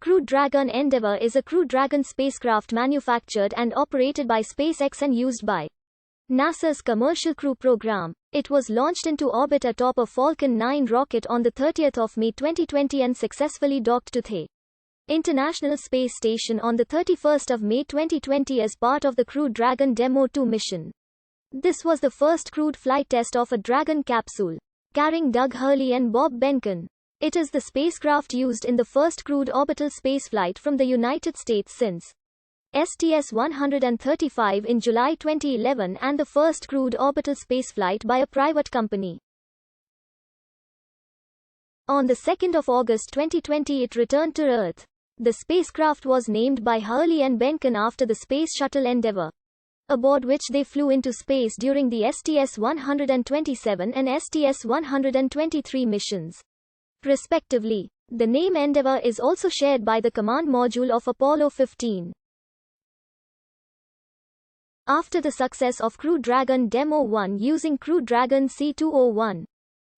Crew Dragon Endeavour is a Crew Dragon spacecraft manufactured and operated by SpaceX and used by NASA's Commercial Crew Program. It was launched into orbit atop a Falcon 9 rocket on the 30th of May 2020 and successfully docked to the International Space Station on the 31st of May 2020 as part of the Crew Dragon Demo 2 mission. This was the first crewed flight test of a Dragon capsule, carrying Doug Hurley and Bob Behnken. It is the spacecraft used in the first crewed orbital spaceflight from the United States since STS-135 in July 2011 and the first crewed orbital spaceflight by a private company. On the 2nd of August 2020 it returned to Earth. The spacecraft was named by Hurley and Behnken after the Space Shuttle Endeavour, aboard which they flew into space during the STS-127 and STS-123 missions, respectively. The name Endeavour is also shared by the command module of Apollo 15. After the success of Crew Dragon Demo 1 using Crew Dragon C201,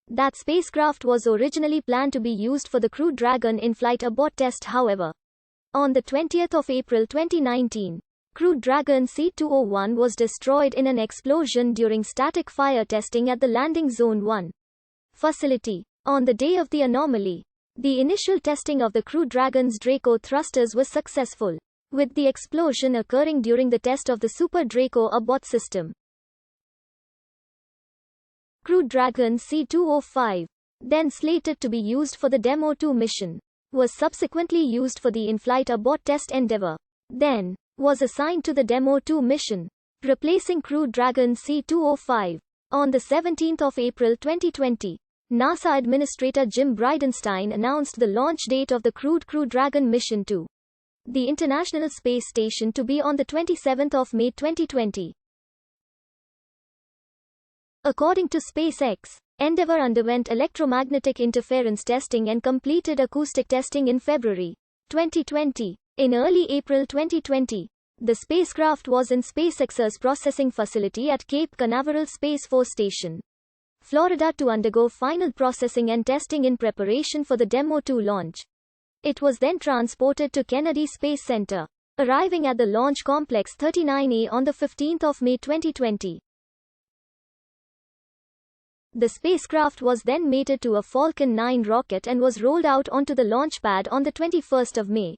that spacecraft was originally planned to be used for the Crew Dragon in-flight abort test. However, on the 20th of April 2019, Crew Dragon C201 was destroyed in an explosion during static fire testing at the Landing Zone 1 facility. On the day of the anomaly, the initial testing of the Crew Dragon's Draco thrusters was successful, with the explosion occurring during the test of the Super Draco abort system. Crew Dragon C205, then slated to be used for the Demo 2 mission, was subsequently used for the in-flight abort test Endeavour, then was assigned to the Demo 2 mission, replacing Crew Dragon C205. On the 17th of April 2020, NASA Administrator Jim Bridenstine announced the launch date of the crewed Crew Dragon mission to the International Space Station to be on the 27th of May 2020. According to SpaceX, Endeavour underwent electromagnetic interference testing and completed acoustic testing in February 2020. In early April 2020, the spacecraft was in SpaceX's processing facility at Cape Canaveral Space Force Station, Florida to undergo final processing and testing in preparation for the Demo 2 launch. It was then transported to Kennedy Space Center, arriving at the Launch Complex 39A on the 15th of May 2020. The spacecraft was then mated to a Falcon 9 rocket and was rolled out onto the launch pad on the 21st of May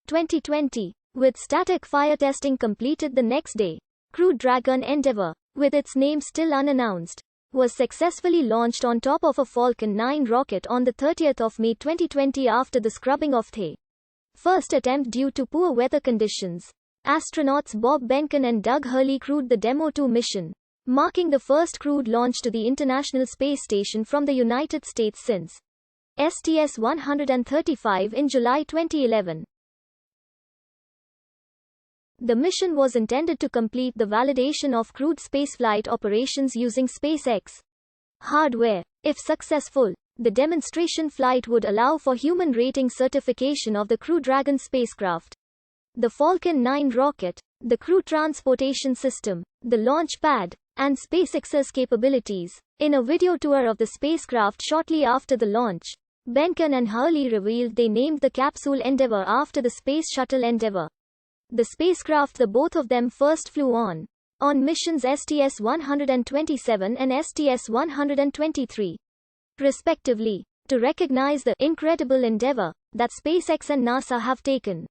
2020, with static fire testing completed the next day. Crew Dragon Endeavour, with its name still unannounced, was successfully launched on top of a Falcon 9 rocket on the 30th of May 2020 after the scrubbing of the first attempt due to poor weather conditions. Astronauts Bob Behnken and Doug Hurley crewed the Demo 2 mission, marking the first crewed launch to the International Space Station from the United States since STS-135 in July 2011. The mission was intended to complete the validation of crewed spaceflight operations using SpaceX hardware. If successful, the demonstration flight would allow for human rating certification of the Crew Dragon spacecraft, the Falcon 9 rocket, the crew transportation system, the launch pad, and SpaceX's capabilities. In a video tour of the spacecraft shortly after the launch, Behnken and Hurley revealed they named the capsule Endeavour after the Space Shuttle Endeavour, the spacecraft the both of them first flew on missions STS-127 and STS-123, respectively, to recognize the incredible endeavor that SpaceX and NASA have taken.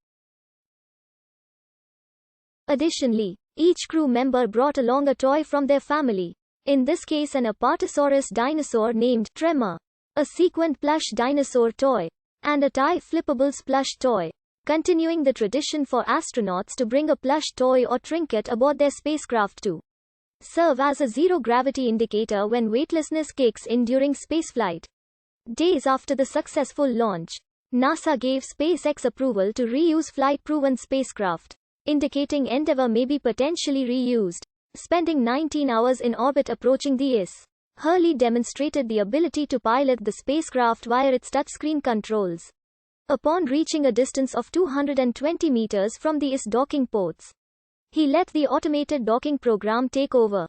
Additionally, each crew member brought along a toy from their family, in this case an Apatosaurus dinosaur named Tremor, a sequined plush dinosaur toy, and a TIE Flippables plush toy, continuing the tradition for astronauts to bring a plush toy or trinket aboard their spacecraft to serve as a zero-gravity indicator when weightlessness kicks in during spaceflight. Days after the successful launch, NASA gave SpaceX approval to reuse flight-proven spacecraft, indicating Endeavour may be potentially reused. Spending 19 hours in orbit approaching the IS, Hurley demonstrated the ability to pilot the spacecraft via its touchscreen controls. Upon reaching a distance of 220 meters from the IS docking ports, he let the automated docking program take over.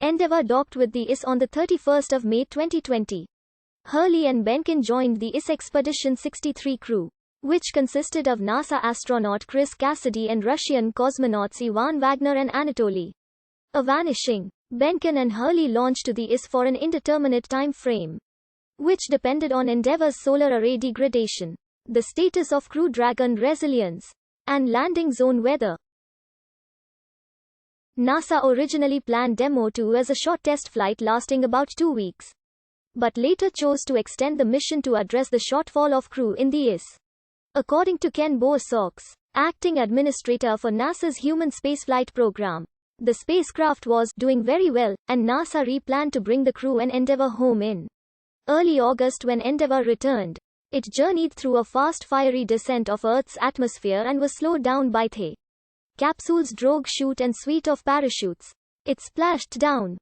Endeavour docked with the IS on the 31st of May 2020. Hurley and Benkin joined the IS Expedition 63 crew, which consisted of NASA astronaut Chris Cassidy and Russian cosmonauts Ivan Wagner and Anatoly Ivanishing. Benkin and Hurley launched to the IS for an indeterminate time frame, which depended on Endeavour's solar array degradation, the status of Crew Dragon resilience, and landing zone weather. NASA originally planned Demo 2 as a short test flight lasting about 2 weeks, but later chose to extend the mission to address the shortfall of crew in the IS. According to Ken Bowersox, acting administrator for NASA's human spaceflight program, the spacecraft was doing very well, and NASA re-planned to bring the crew and Endeavour home in early August. When Endeavour returned, it journeyed through a fast fiery descent of Earth's atmosphere and was slowed down by the capsule's drogue chute and suite of parachutes. It splashed down